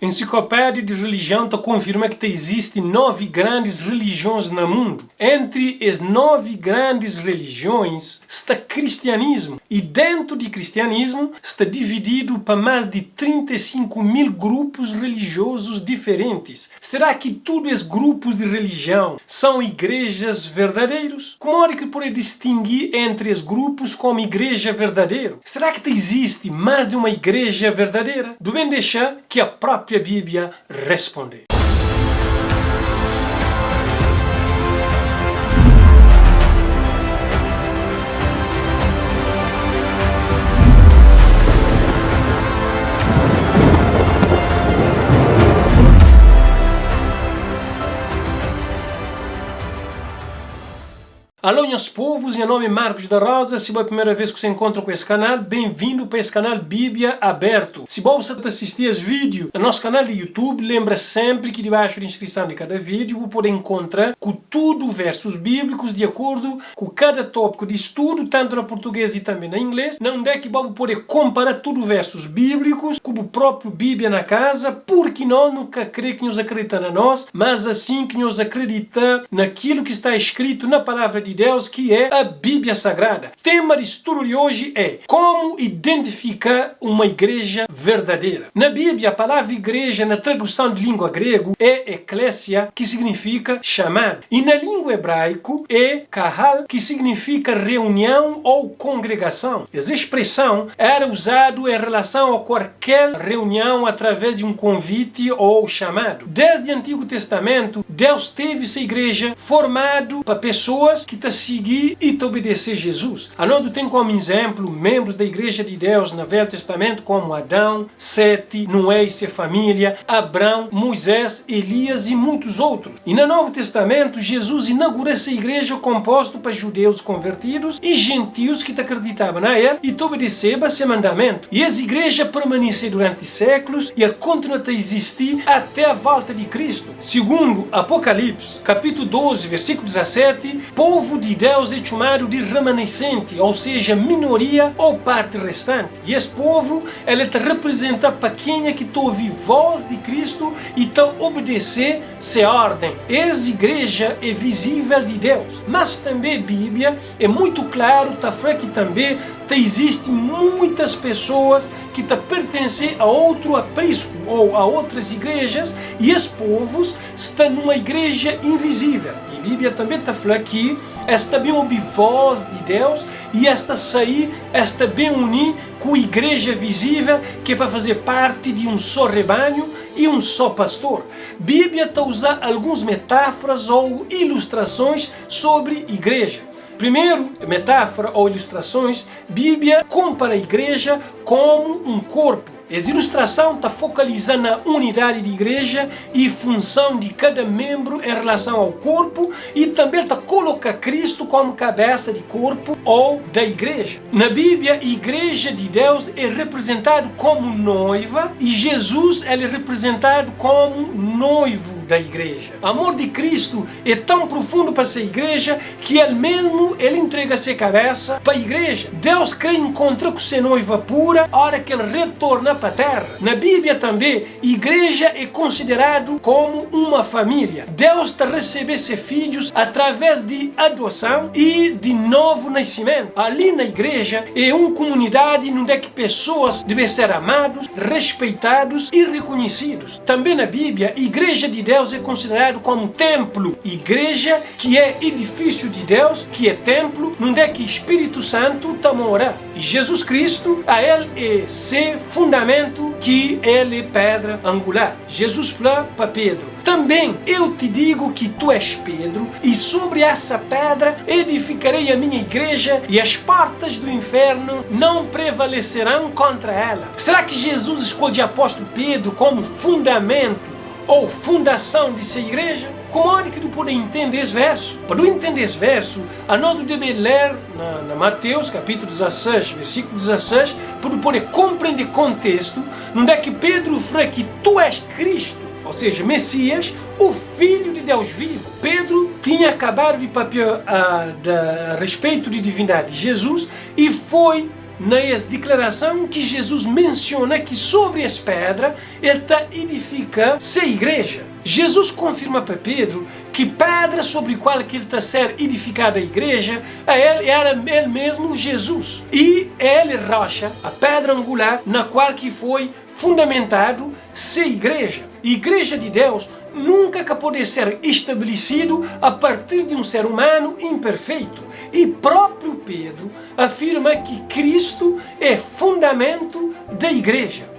Enciclopédia de Religião confirma que existem 9 grandes religiões no mundo. Entre as 9 grandes religiões está cristianismo. E dentro do cristianismo está dividido para mais de 35.000 grupos religiosos diferentes. Será que todos os grupos de religião são igrejas verdadeiras? Como é que pode distinguir entre os grupos como igreja verdadeira? Será que existe mais de uma igreja verdadeira? Devem deixar que a própria Bíblia responde. Alô, meus povos, meu nome é Marcos da Rosa. Se é a primeira vez que você encontra com esse canal, bem-vindo para esse canal Bíblia Aberto. Se você está assistindo esse vídeo no nosso canal de YouTube, lembra sempre que debaixo da inscrição de cada vídeo você pode encontrar com tudo versos bíblicos de acordo com cada tópico de estudo, tanto na português e também na inglês. Não é que você pode comparar tudo versos bíblicos com o próprio Bíblia na casa, porque nós nunca crê que nos acredita na nós, mas assim que nos acredita naquilo que está escrito na palavra de Deus, que é a Bíblia Sagrada. O tema de estudo de hoje é como identificar uma igreja verdadeira. Na Bíblia, a palavra igreja, na tradução de língua grega, é eclésia, que significa chamado. E na língua hebraica, é kahal, que significa reunião ou congregação. Essa expressão era usada em relação a qualquer reunião através de um convite ou chamado. Desde o Antigo Testamento, Deus teve essa igreja formada para pessoas que te seguir e te obedecer Jesus. A nós tem como exemplo membros da Igreja de Deus no Velho Testamento como Adão, Sete, Noé e sua família, Abraão, Moisés, Elias e muitos outros. E no Novo Testamento, Jesus inaugura essa igreja composta para judeus convertidos e gentios que te acreditavam na ele e te obedeceram a seu mandamento. E essa igreja permaneceu durante séculos e continua a existir até a volta de Cristo. Segundo Apocalipse, capítulo 12, versículo 17, povo de Deus é chamado de remanescente, ou seja, minoria ou parte restante. E esse povo, ele te representa para quem é que te ouve voz de Cristo e te obedecer sua ordem. Essa igreja é visível de Deus. Mas também a Bíblia é muito claro, tá falando que também existem muitas pessoas que te pertencem a outro aprisco ou a outras igrejas e esses povos estão numa igreja invisível. E a Bíblia também está falando que esta bem ouvir voz de Deus e esta sair, esta bem unir com a igreja visível que é para fazer parte de um só rebanho e um só pastor. A Bíblia está usando algumas metáforas ou ilustrações sobre igreja. Primeiro, metáfora ou ilustrações, a Bíblia compara a igreja como um corpo. Essa ilustração está focalizando na unidade de igreja e função de cada membro em relação ao corpo e também está colocando Cristo como cabeça de corpo ou da igreja. Na Bíblia, a igreja de Deus é representado como noiva e Jesus é representado como noivo da igreja. O amor de Cristo é tão profundo para essa igreja que ele entrega sua cabeça para a igreja. Deus quer encontrar com sua noiva pura a hora que ele retorna para a terra. Na Bíblia também, a igreja é considerado como uma família. Deus está recebendo seus filhos através de adoção e de novo nascimento. Ali na igreja é uma comunidade onde pessoas devem ser amados, respeitados e reconhecidos. Também na Bíblia, a igreja de Deus é considerado como templo. Igreja que é edifício de Deus, que é templo, onde que Espírito Santo está morando. E Jesus Cristo, a ele é seu fundamento, que ele é pedra angular. Jesus falou para Pedro: também eu te digo que tu és Pedro, e sobre essa pedra edificarei a minha igreja, e as portas do inferno não prevalecerão contra ela. Será que Jesus escolheu o apóstolo Pedro como fundamento ou fundação de sua igreja? Como é que tu pode entender esse verso? Para entender esse verso, a nós devemos ler na Mateus, capítulo 16, versículo 16, para poder compreender o contexto, onde é que Pedro fala que tu és Cristo, ou seja, Messias, o Filho de Deus vivo. Pedro tinha acabado de papiar a respeito de divindade de Jesus e foi na declaração que Jesus menciona que sobre essa pedra ele está edificando sua igreja. Jesus confirma para Pedro que pedra sobre a qual ele está a ser edificada a igreja era ele mesmo Jesus. E ele rocha, a pedra angular na qual que foi fundamentado sua igreja. A igreja de Deus nunca pode ser estabelecido a partir de um ser humano imperfeito. E próprio Pedro afirma que Cristo é fundamento da igreja.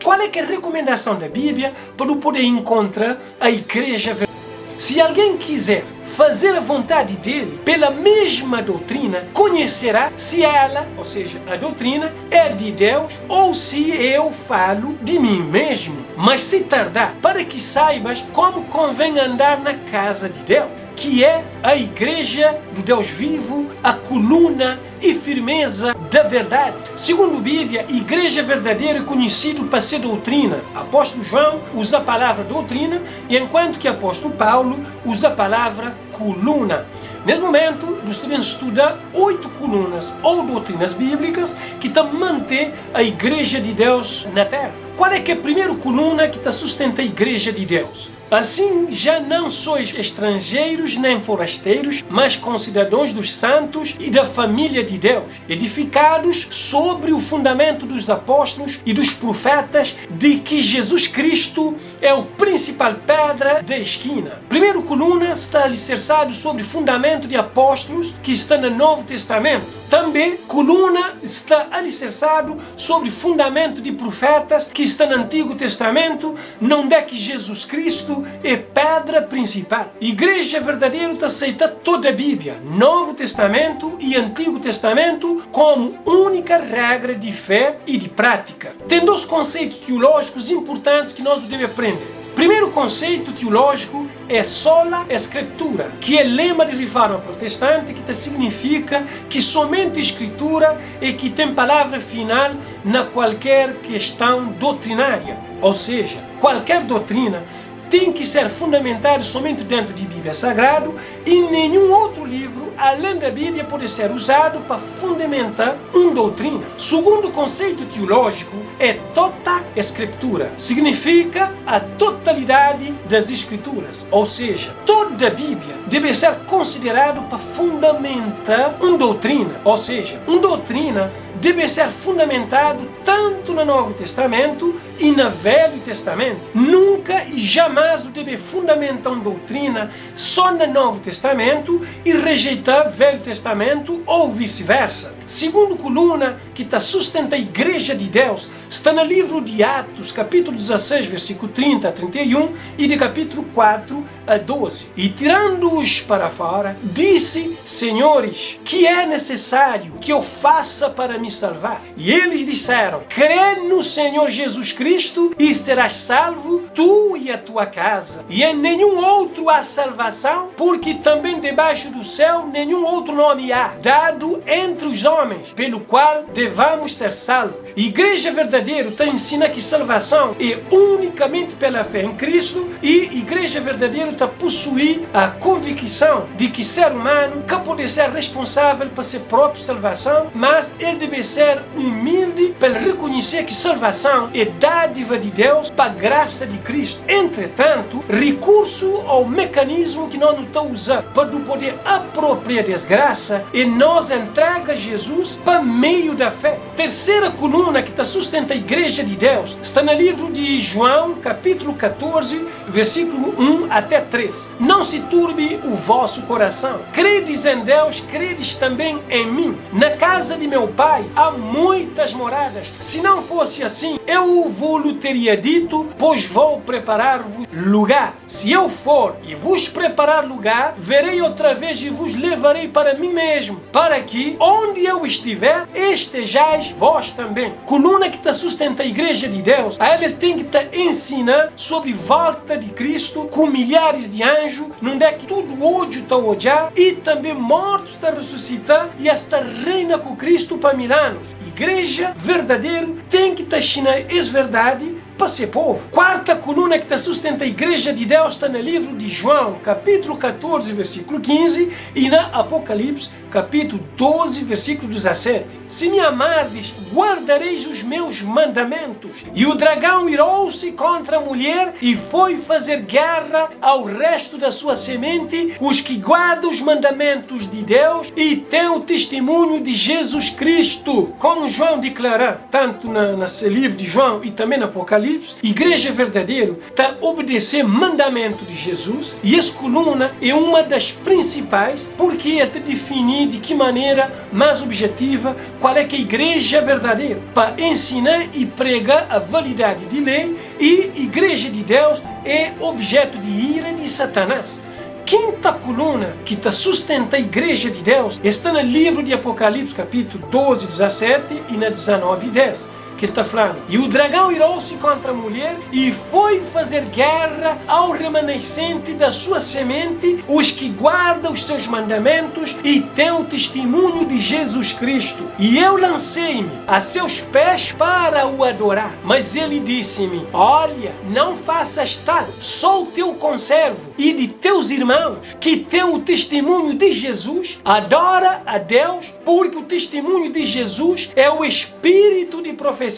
Qual é que é a recomendação da Bíblia para poder encontrar a igreja verdadeira? Se alguém quiser fazer a vontade dele pela mesma doutrina, conhecerá se ela, ou seja, a doutrina, é de Deus ou se eu falo de mim mesmo. Mas se tardar, para que saibas como convém andar na casa de Deus, que é a igreja do Deus vivo, a coluna e firmeza da verdade. Segundo a Bíblia, a igreja verdadeira é conhecida para ser doutrina. Apóstolo João usa a palavra doutrina, enquanto que apóstolo Paulo usa a palavra coluna. Nesse momento, nós estamos estudando 8 colunas ou doutrinas bíblicas que estão mantendo a igreja de Deus na terra. Qual é que é a primeira coluna que está sustentando a igreja de Deus? Assim, já não sois estrangeiros nem forasteiros, mas concidadãos dos santos e da família de Deus, edificados sobre o fundamento dos apóstolos e dos profetas, de que Jesus Cristo é o principal pedra da esquina. Primeiro coluna está alicerçado sobre o fundamento de apóstolos que está no Novo Testamento. Também coluna está alicerçado sobre o fundamento de profetas que está no Antigo Testamento, onde é que Jesus Cristo é pedra principal. A igreja verdadeira está aceita toda a Bíblia, Novo Testamento e Antigo Testamento, como única regra de fé e de prática. Tem 2 conceitos teológicos importantes que nós devemos aprender. Primeiro conceito teológico é sola escritura, que é lema de reforma protestante, que significa que somente a escritura é que tem palavra final na qualquer questão doutrinária. Ou seja, qualquer doutrina tem que ser fundamentada somente dentro de Bíblia Sagrada e nenhum outro livro, além da Bíblia, pode ser usado para fundamentar uma doutrina. Segundo conceito teológico é toda escritura. Significa a totalidade das escrituras. Ou seja, toda a Bíblia deve ser considerada para fundamentar uma doutrina. Ou seja, uma doutrina deve ser fundamentado tanto no Novo Testamento e no Velho Testamento. Nunca e jamais deve fundamentar uma doutrina só no Novo Testamento e rejeitar o Velho Testamento ou vice-versa. Segundo coluna que está sustenta a igreja de Deus está no livro de Atos, capítulo 16, versículo 30 a 31 e de capítulo 4 a 12. E tirando-os para fora, disse: Senhores, que é necessário que eu faça para me salvar? E eles disseram: crê no Senhor Jesus Cristo e serás salvo, tu e a tua casa. E em nenhum outro há salvação, porque também debaixo do céu nenhum outro nome há, dado entre os homens, pelo qual devamos ser salvos. A igreja verdadeira está ensina que salvação é unicamente pela fé em Cristo, e a igreja verdadeira está possuir a convicção de que ser humano não pode ser responsável por sua própria salvação, mas ele deve ser humilde para reconhecer que salvação é dádiva de Deus para a graça de Cristo. Entretanto, recurso ao mecanismo que nós não estamos usando para poder apropriar das graças e nos entrega Jesus para meio da fé. Terceira coluna que está sustenta a igreja de Deus está no livro de João, capítulo 14, versículo 1 até 3. Não se turbe o vosso coração. Credes em Deus, credes também em mim. Na casa de meu pai há muitas moradas. Se não fosse assim, eu vos teria dito, pois vou preparar-vos lugar. Se eu for e vos preparar lugar, verei outra vez e vos levarei para mim mesmo, para que onde eu estiver, estejais vós também. Coluna que está sustenta a igreja de Deus, a ela tem que estar ensinando sobre volta de Cristo com milhares de anjos, onde é que tudo ódio está a olhar e também mortos está a ressuscitar e esta reina com Cristo para mil anos. Igreja verdadeira tem que estar ensinando essa verdade para ser povo. Quarta coluna que sustenta a igreja de Deus está no livro de João, capítulo 14, versículo 15, e na Apocalipse, capítulo 12, versículo 17. Se me amardes, guardareis os meus mandamentos. E o dragão irou-se contra a mulher e foi fazer guerra ao resto da sua semente, os que guardam os mandamentos de Deus e têm o testemunho de Jesus Cristo. Como João declara, tanto nesse livro de João e também no Apocalipse, igreja verdadeira está a obedecer mandamento de Jesus, e essa coluna é uma das principais porque ela te define de que maneira mais objetiva qual é que é a igreja verdadeira, para ensinar e pregar a validade de lei, e igreja de Deus é objeto de ira de Satanás. Quinta coluna que sustenta a igreja de Deus está no livro de Apocalipse, capítulo 12, 17 e na 19 e 10. Que está falando, e o dragão irou-se contra a mulher e foi fazer guerra ao remanescente da sua semente, os que guardam os seus mandamentos e têm o testemunho de Jesus Cristo. E eu lancei-me a seus pés para o adorar. Mas ele disse-me: olha, não faças tal, sou teu conservo e de teus irmãos que têm o testemunho de Jesus. Adora a Deus, porque o testemunho de Jesus é o espírito de profecia.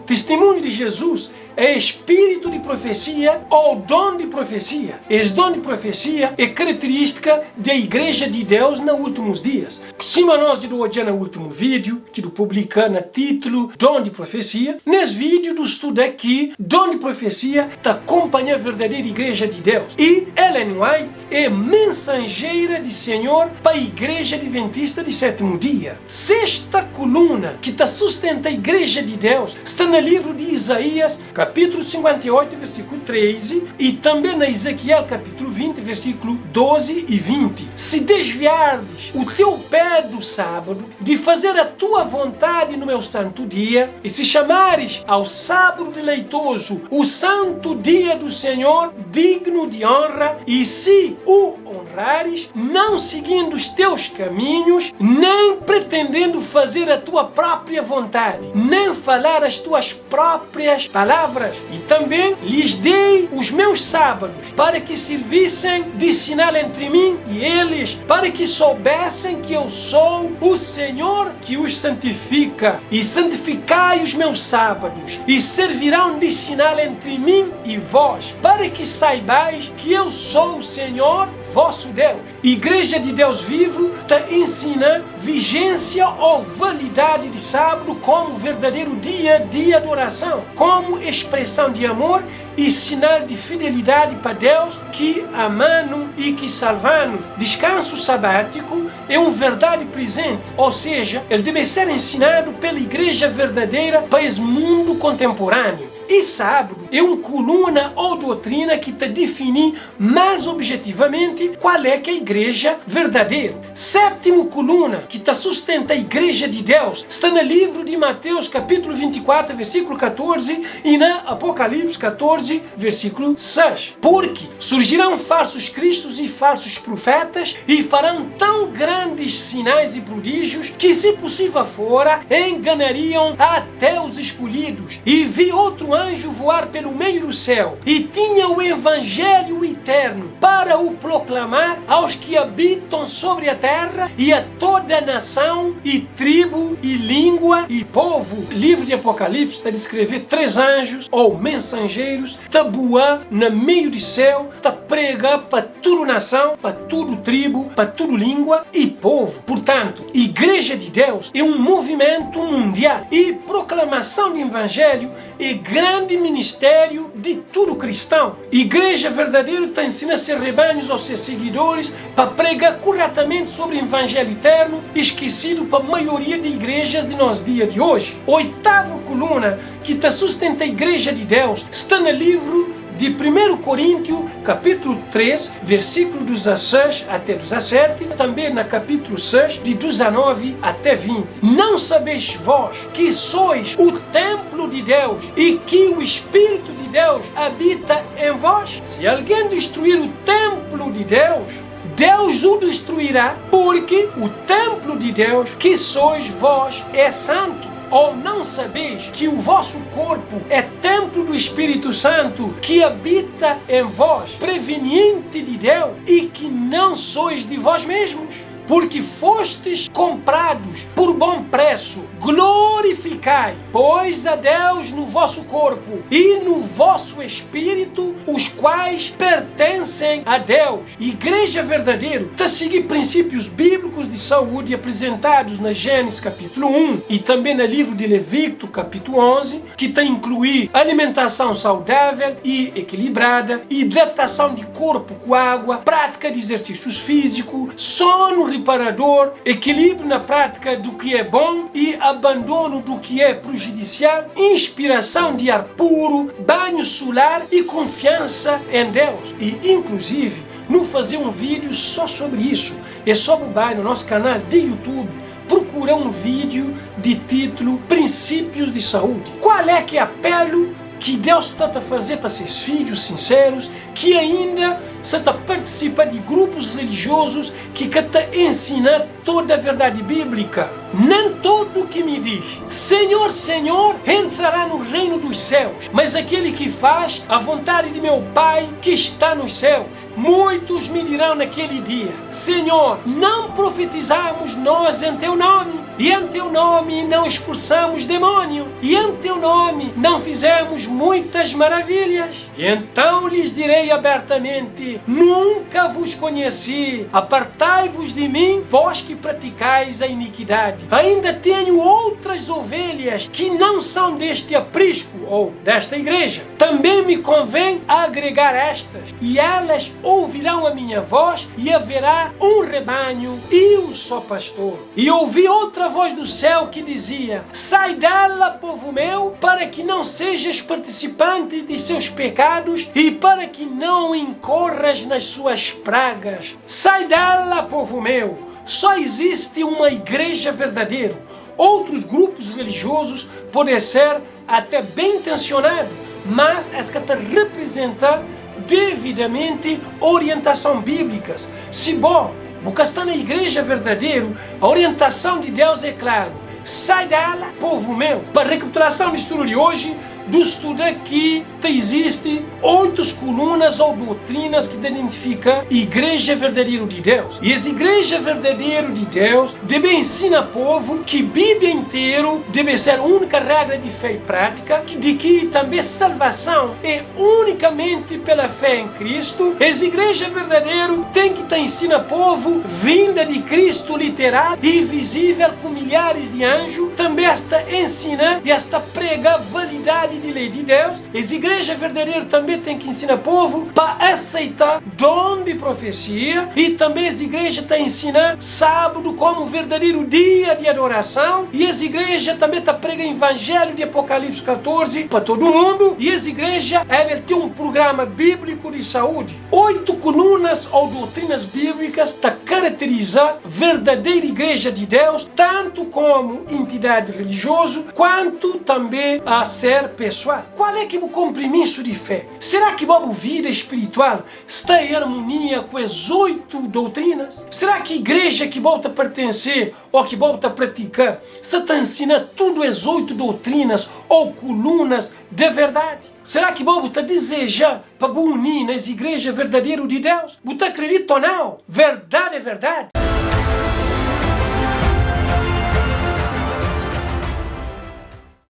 Testemunho de Jesus é espírito de profecia ou dom de profecia. Esse dom de profecia é característica da igreja de Deus nos últimos dias. Cima nós de hoje no último vídeo, que publica no título Dom de Profecia. Nesse vídeo do estudo aqui, dom de profecia acompanha a verdadeira igreja de Deus. E Ellen White é mensageira de Senhor para a igreja adventista de sétimo dia. Sexta coluna que sustenta a igreja de Deus está no livro de Isaías, capítulo 58, versículo 13, e também na Ezequiel, capítulo 20, versículo 12 e 20. Se desviardes o teu pé do sábado, de fazer a tua vontade no meu santo dia, e se chamares ao sábado deleitoso, o santo dia do Senhor, digno de honra, e se o honrares, não seguindo os teus caminhos, nem pretendendo fazer a tua própria vontade, nem falar as tuas próprias palavras, e também lhes dei os meus sábados para que servissem de sinal entre mim e eles, para que soubessem que eu sou o Senhor que os santifica. E santificai os meus sábados, e servirão de sinal entre mim e vós, para que saibais que eu sou o Senhor vosso Deus. Igreja de Deus vivo ensina vigência ou validade de sábado como verdadeiro dia de adoração, como expressão de amor e sinal de fidelidade para Deus, que amando e que salvando. Descanso sabático é uma verdade presente, ou seja, ele deve ser ensinado pela igreja verdadeira para esse mundo contemporâneo. E sábado é uma coluna ou doutrina que define mais objetivamente qual é que é a igreja verdadeira. Sétimo coluna que sustenta a igreja de Deus está no livro de Mateus, capítulo 24, versículo 14, e na Apocalipse 14, versículo 6. Porque surgirão falsos cristos e falsos profetas e farão tão grandes sinais e prodígios que, se possível fora, enganariam até os escolhidos. E vi outro anjo voar pelo meio do céu, e tinha o evangelho eterno para o proclamar aos que habitam sobre a terra e a toda nação e tribo e língua e povo. O livro de Apocalipse está a descrever 3 anjos ou mensageiros voar no meio do céu, prega para toda nação, para toda tribo, para toda língua e povo. Portanto, igreja de Deus é um movimento mundial, e proclamação do evangelho é grande ministério de todo cristão. Igreja verdadeira ensina seus rebanhos aos seus seguidores para pregar corretamente sobre o evangelho eterno, esquecido para a maioria de igrejas de nosso dia de hoje. Oitava coluna que sustenta a igreja de Deus está no livro de 1 Coríntios, capítulo 3, versículo 16 até 17, também no capítulo 6, de 19 até 20. Não sabeis vós que sois o templo de Deus e que o Espírito de Deus habita em vós? Se alguém destruir o templo de Deus, Deus o destruirá, porque o templo de Deus, que sois vós, é santo. Ou não sabeis que o vosso corpo é templo do Espírito Santo que habita em vós, proveniente de Deus, e que não sois de vós mesmos? Porque fostes comprados por bom preço. Glorificai, pois, a Deus no vosso corpo e no vosso espírito, os quais pertencem a Deus. Igreja verdadeira está a seguir princípios bíblicos de saúde apresentados na Gênesis capítulo 1 e também no livro de Levítico capítulo 11, que está a incluir alimentação saudável e equilibrada, hidratação de corpo com água, prática de exercícios físicos, sono reparador, equilíbrio na prática do que é bom e abandono do que é prejudicial, inspiração de ar puro, banho solar e confiança em Deus. E inclusive, não fazer um vídeo só sobre isso. É só bobar no nosso canal de YouTube, procurar um vídeo de título Princípios de Saúde. Qual é que é apelo que Deus está a fazer para seus filhos sinceros, que ainda está a participar de grupos religiosos que está a ensinar toda a verdade bíblica? Nem todo que me diz Senhor, Senhor, entrará no reino dos céus, mas aquele que faz a vontade de meu Pai que está nos céus. Muitos me dirão naquele dia: Senhor, não profetizamos nós em teu nome, e em teu nome não expulsamos demônio, e em teu nome não fizemos muitas maravilhas? E então lhes direi abertamente: nunca vos conheci, apartai-vos de mim, vós que praticais a iniquidade. Ainda tenho outras ovelhas que não são deste aprisco ou desta igreja. Também me convém agregar estas, e elas ouvirão a minha voz, e haverá um rebanho e um só pastor. E ouvi outra voz do céu que dizia: sai dela, povo meu, para que não sejas participante de seus pecados e para que não incorras nas suas pragas. Sai dela, povo meu. Só existe uma igreja verdadeira. Outros grupos religiosos podem ser até bem intencionados, mas essa representa devidamente orientação bíblicas. Se bom, porque está na igreja verdadeira, a orientação de Deus é clara: sai dela, povo meu. Para a recapitulação do estudo de hoje, do estudo aqui existe 8 colunas ou doutrinas que identificam a igreja verdadeira de Deus. E essa igreja verdadeira de Deus deve ensinar ao povo que a Bíblia inteira deve ser a única regra de fé e prática, de que também salvação é unicamente pela fé em Cristo. Essa igreja verdadeira tem que ensinar ao povo vinda de Cristo literal e visível com milhares de anjos. Também está ensinar e está pregar a validade de lei de Deus. Essa igreja verdadeira também tem que ensinar o povo para aceitar dom de profecia, e também essa igreja está ensinando sábado como verdadeiro dia de adoração, e essa igreja também está pregando o evangelho de Apocalipse 14 para todo mundo, e essa igreja ela tem um programa bíblico de saúde. 8 colunas ou doutrinas bíblicas para caracterizar a verdadeira igreja de Deus, tanto como entidade religiosa, quanto também a ser pessoal. Qual é que é o compromisso de fé? Será que a vida espiritual está em harmonia com as 8 doutrinas? Será que a igreja que volta a pertencer ou que volta a praticar está ensinando tudo as 8 doutrinas ou colunas de verdade? Será que você deseja para unir nas igrejas verdadeiras de Deus? Você acredita ou não? Verdade é verdade.